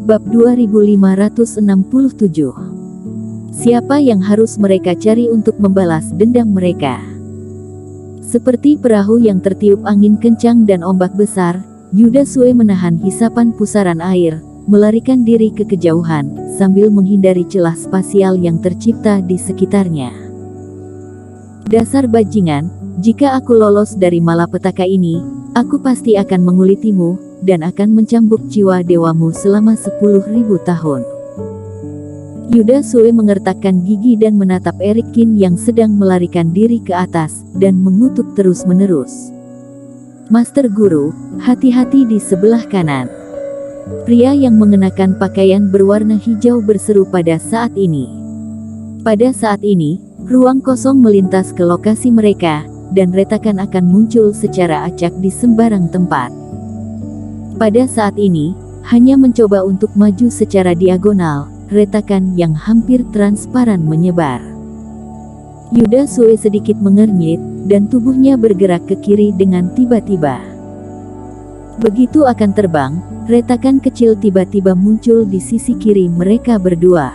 Bab 2567. Siapa yang harus mereka cari untuk membalas dendam mereka? Seperti perahu yang tertiup angin kencang dan ombak besar, Yuda Sue menahan hisapan pusaran air, melarikan diri ke kejauhan, sambil menghindari celah spasial yang tercipta di sekitarnya. Dasar bajingan, jika aku lolos dari malapetaka ini, aku pasti akan mengulitimu, dan akan mencambuk jiwa dewamu selama 10.000 tahun. Yuda Sue mengertakkan gigi dan menatap Eric Kin yang sedang melarikan diri ke atas, dan mengutuk terus-menerus. Master Guru, hati-hati di sebelah kanan. Pria yang mengenakan pakaian berwarna hijau berseru pada saat ini. Pada saat ini, ruang kosong melintas ke lokasi mereka, dan retakan akan muncul secara acak di sembarang tempat. Pada saat ini, hanya mencoba untuk maju secara diagonal, retakan yang hampir transparan menyebar. Yuda Sue sedikit mengernyit, dan tubuhnya bergerak ke kiri dengan tiba-tiba. Begitu akan terbang, retakan kecil tiba-tiba muncul di sisi kiri mereka berdua.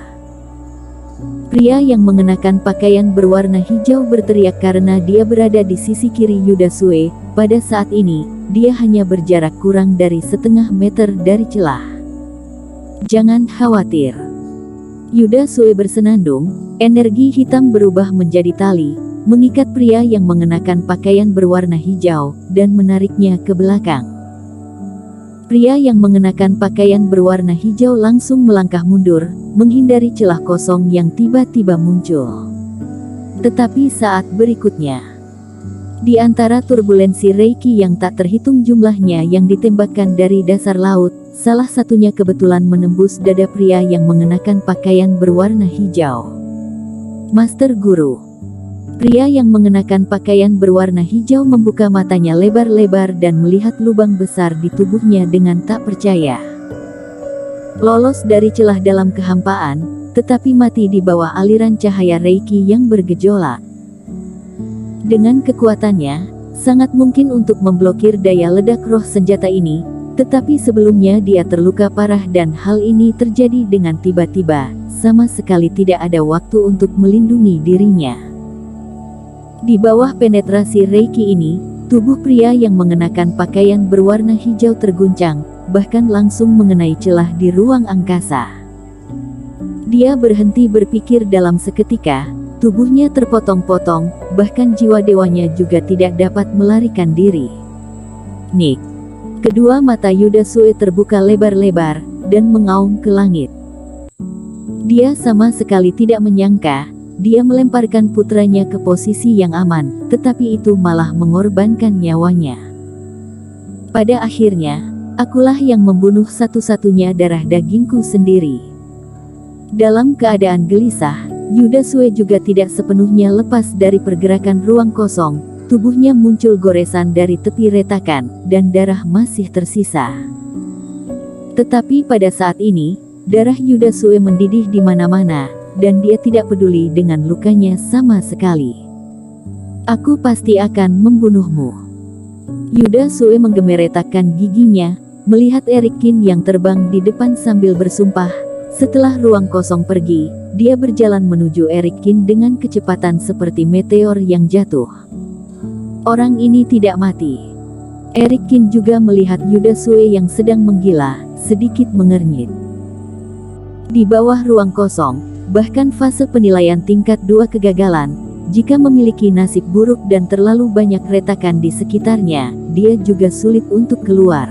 Pria yang mengenakan pakaian berwarna hijau berteriak karena dia berada di sisi kiri Yuda Sue. Pada saat ini, dia hanya berjarak kurang dari setengah meter dari celah. Jangan khawatir. Yuda Sue bersenandung, energi hitam berubah menjadi tali, mengikat pria yang mengenakan pakaian berwarna hijau, dan menariknya ke belakang. Pria yang mengenakan pakaian berwarna hijau langsung melangkah mundur, menghindari celah kosong yang tiba-tiba muncul. Tetapi saat berikutnya, di antara turbulensi Reiki yang tak terhitung jumlahnya yang ditembakkan dari dasar laut, salah satunya kebetulan menembus dada pria yang mengenakan pakaian berwarna hijau. Master Guru. Pria yang mengenakan pakaian berwarna hijau membuka matanya lebar-lebar dan melihat lubang besar di tubuhnya dengan tak percaya. Lolos dari celah dalam kehampaan, tetapi mati di bawah aliran cahaya Reiki yang bergejolak. Dengan kekuatannya, sangat mungkin untuk memblokir daya ledak roh senjata ini, tetapi sebelumnya dia terluka parah dan hal ini terjadi dengan tiba-tiba, sama sekali tidak ada waktu untuk melindungi dirinya. Di bawah penetrasi Reiki ini, tubuh pria yang mengenakan pakaian berwarna hijau terguncang, bahkan langsung mengenai celah di ruang angkasa. Dia berhenti berpikir dalam seketika, tubuhnya terpotong-potong, bahkan jiwa dewanya juga tidak dapat melarikan diri. Nik. Kedua mata Yuda Sue terbuka lebar-lebar, dan mengaum ke langit. Dia sama sekali tidak menyangka, dia melemparkan putranya ke posisi yang aman, tetapi itu malah mengorbankan nyawanya. Pada akhirnya, akulah yang membunuh satu-satunya darah dagingku sendiri. Dalam keadaan gelisah, Yuda Sue juga tidak sepenuhnya lepas dari pergerakan ruang kosong, tubuhnya muncul goresan dari tepi retakan, dan darah masih tersisa. Tetapi pada saat ini, darah Yuda Sue mendidih di mana-mana, dan dia tidak peduli dengan lukanya sama sekali. Aku pasti akan membunuhmu. Yuda Sue menggemeretakkan giginya, melihat Eric Kin yang terbang di depan sambil bersumpah. Setelah ruang kosong pergi, dia berjalan menuju Eric Kin dengan kecepatan seperti meteor yang jatuh. Orang ini tidak mati. Eric Kin juga melihat Yuda Sue yang sedang menggila, sedikit mengernyit. Di bawah ruang kosong, bahkan fase penilaian tingkat 2 kegagalan, jika memiliki nasib buruk dan terlalu banyak retakan di sekitarnya, dia juga sulit untuk keluar.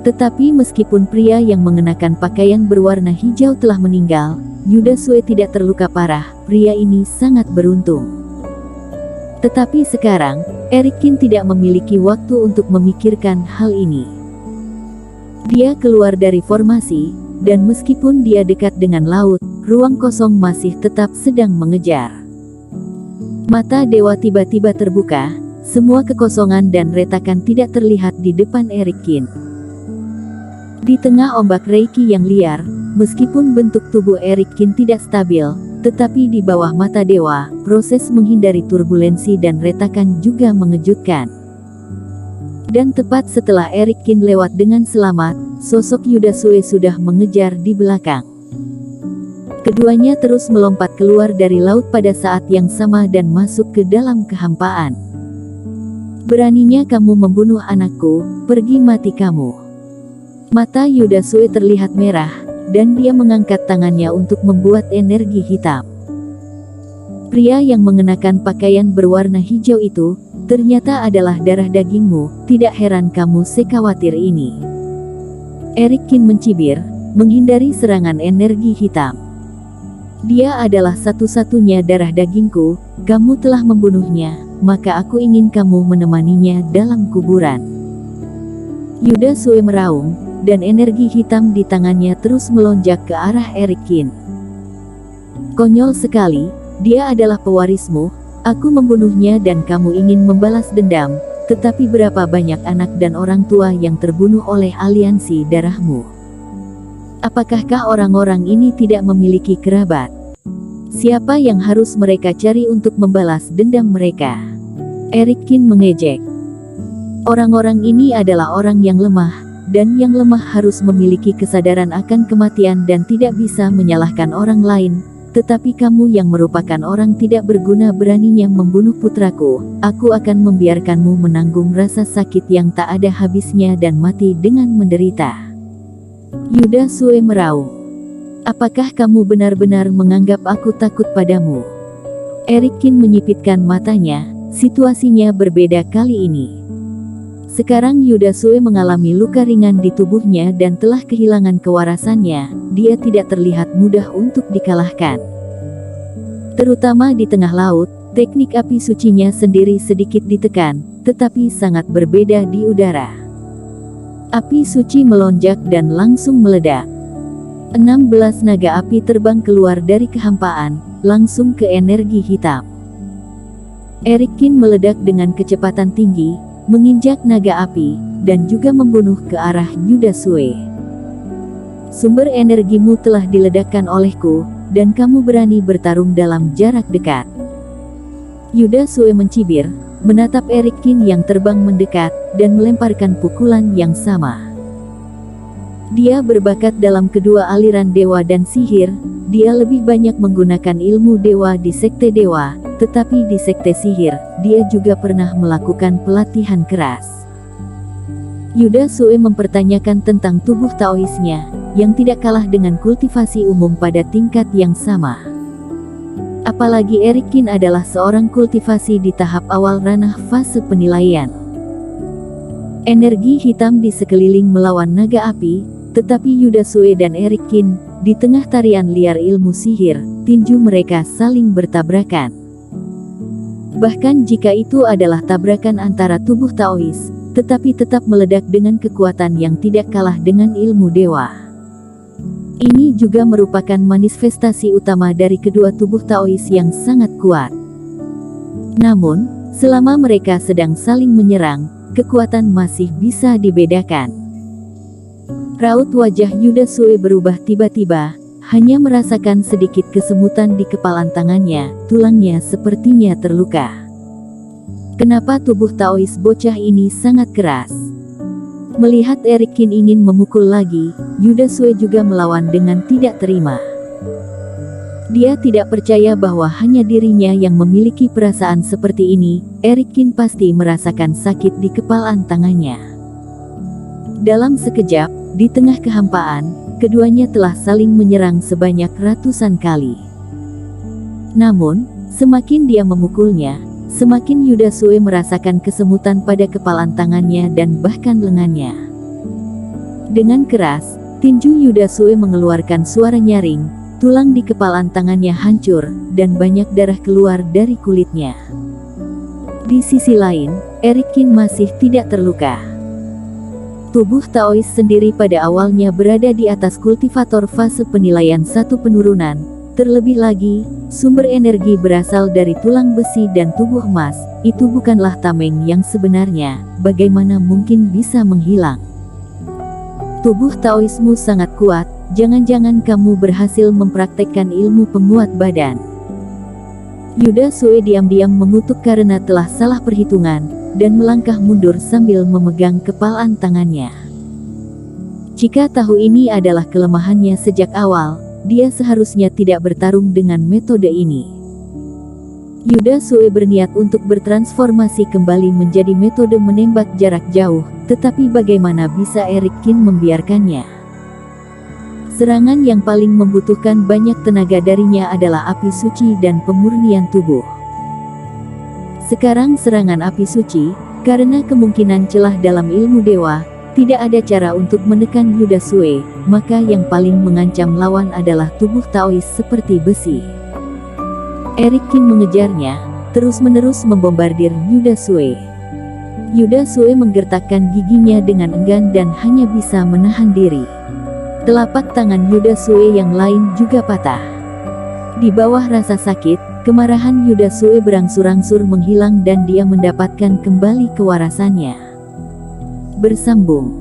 Tetapi meskipun pria yang mengenakan pakaian berwarna hijau telah meninggal, Yuda Sue tidak terluka parah, pria ini sangat beruntung. Tetapi sekarang, Eric Kin tidak memiliki waktu untuk memikirkan hal ini. Dia keluar dari formasi, dan meskipun dia dekat dengan laut, ruang kosong masih tetap sedang mengejar. Mata dewa tiba-tiba terbuka, semua kekosongan dan retakan tidak terlihat di depan Eric Kin. Di tengah ombak Reiki yang liar, meskipun bentuk tubuh Eric Kin tidak stabil, tetapi di bawah mata dewa, proses menghindari turbulensi dan retakan juga mengejutkan. Dan tepat setelah Eric Kin lewat dengan selamat, sosok Yudasue sudah mengejar di belakang. Keduanya terus melompat keluar dari laut pada saat yang sama dan masuk ke dalam kehampaan. Beraninya kamu membunuh anakku, pergi mati kamu. Mata Yudasue terlihat merah, dan dia mengangkat tangannya untuk membuat energi hitam. Pria yang mengenakan pakaian berwarna hijau itu, ternyata adalah darah dagingmu, tidak heran kamu sekhawatir ini. Eric Kin mencibir, menghindari serangan energi hitam. Dia adalah satu-satunya darah dagingku, kamu telah membunuhnya, maka aku ingin kamu menemaninya dalam kuburan. Yudasue meraung, dan energi hitam di tangannya terus melonjak ke arah Eric Kin. Konyol sekali, dia adalah pewarismu, aku membunuhnya dan kamu ingin membalas dendam, tetapi berapa banyak anak dan orang tua yang terbunuh oleh aliansi darahmu? Apakahkah orang-orang ini tidak memiliki kerabat? Siapa yang harus mereka cari untuk membalas dendam mereka? Eric Kin mengejek. Orang-orang ini adalah orang yang lemah, dan yang lemah harus memiliki kesadaran akan kematian dan tidak bisa menyalahkan orang lain. Tetapi kamu yang merupakan orang tidak berguna beraninya membunuh putraku, aku akan membiarkanmu menanggung rasa sakit yang tak ada habisnya dan mati dengan menderita. Yudasue meraung. Apakah kamu benar-benar menganggap aku takut padamu? Eric Kin menyipitkan matanya, situasinya berbeda kali ini. Sekarang Yudasue mengalami luka ringan di tubuhnya dan telah kehilangan kewarasannya, dia tidak terlihat mudah untuk dikalahkan. Terutama di tengah laut, teknik api sucinya sendiri sedikit ditekan, tetapi sangat berbeda di udara. Api suci melonjak dan langsung meledak. 16 naga api terbang keluar dari kehampaan, langsung ke energi hitam. Eric Kin meledak dengan kecepatan tinggi, menginjak naga api, dan juga membunuh ke arah Yudasue. Sumber energimu telah diledakkan olehku, dan kamu berani bertarung dalam jarak dekat. Yudasue mencibir, menatap Eric Kin yang terbang mendekat, dan melemparkan pukulan yang sama. Dia berbakat dalam kedua aliran dewa dan sihir, dia lebih banyak menggunakan ilmu dewa di sekte dewa, tetapi di sekte sihir, dia juga pernah melakukan pelatihan keras. Yudasue mempertanyakan tentang tubuh Taoisnya, yang tidak kalah dengan kultivasi umum pada tingkat yang sama. Apalagi Eric Kin adalah seorang kultivasi di tahap awal ranah fase penilaian. Energi hitam di sekeliling melawan naga api, tetapi Yudasue dan Eric Kin, di tengah tarian liar ilmu sihir, tinju mereka saling bertabrakan. Bahkan jika itu adalah tabrakan antara tubuh Taois, tetapi tetap meledak dengan kekuatan yang tidak kalah dengan ilmu dewa. Ini juga merupakan manifestasi utama dari kedua tubuh Taois yang sangat kuat. Namun, selama mereka sedang saling menyerang, kekuatan masih bisa dibedakan. Raut wajah Yudasue berubah tiba-tiba, hanya merasakan sedikit kesemutan di kepalan tangannya, tulangnya sepertinya terluka. Kenapa tubuh Taois bocah ini sangat keras? Melihat Eric Kin ingin memukul lagi, Yudasue juga melawan dengan tidak terima. Dia tidak percaya bahwa hanya dirinya yang memiliki perasaan seperti ini. Eric Kin pasti merasakan sakit di kepalan tangannya. Dalam sekejap, di tengah kehampaan, keduanya telah saling menyerang sebanyak ratusan kali. Namun, semakin dia memukulnya, semakin Yudasue merasakan kesemutan pada kepalan tangannya dan bahkan lengannya. Dengan keras, tinju Yudasue mengeluarkan suara nyaring, tulang di kepalan tangannya hancur, dan banyak darah keluar dari kulitnya. Di sisi lain, Eric Kin masih tidak terluka. Tubuh Taois sendiri pada awalnya berada di atas kultivator fase penilaian 1 penurunan, terlebih lagi, sumber energi berasal dari tulang besi dan tubuh emas, itu bukanlah tameng yang sebenarnya, bagaimana mungkin bisa menghilang? Tubuh Taoismu sangat kuat, jangan-jangan kamu berhasil mempraktekkan ilmu penguat badan. Yuda Sue diam-diam mengutuk karena telah salah perhitungan, dan melangkah mundur sambil memegang kepalan tangannya. Jika tahu ini adalah kelemahannya sejak awal, dia seharusnya tidak bertarung dengan metode ini. Yuda Sue berniat untuk bertransformasi kembali menjadi metode menembak jarak jauh, tetapi bagaimana bisa Eric Kin membiarkannya? Serangan yang paling membutuhkan banyak tenaga darinya adalah api suci dan pemurnian tubuh. Sekarang serangan api suci, karena kemungkinan celah dalam ilmu dewa, tidak ada cara untuk menekan Yuda Sue, maka yang paling mengancam lawan adalah tubuh Taois seperti besi. Eric Kin mengejarnya, terus-menerus membombardir Yuda Sue. Yuda Sue menggertakkan giginya dengan enggan dan hanya bisa menahan diri. Telapak tangan Yuda Sue yang lain juga patah. Di bawah rasa sakit, kemarahan Yuda Sue berangsur-angsur menghilang dan dia mendapatkan kembali kewarasannya. Bersambung.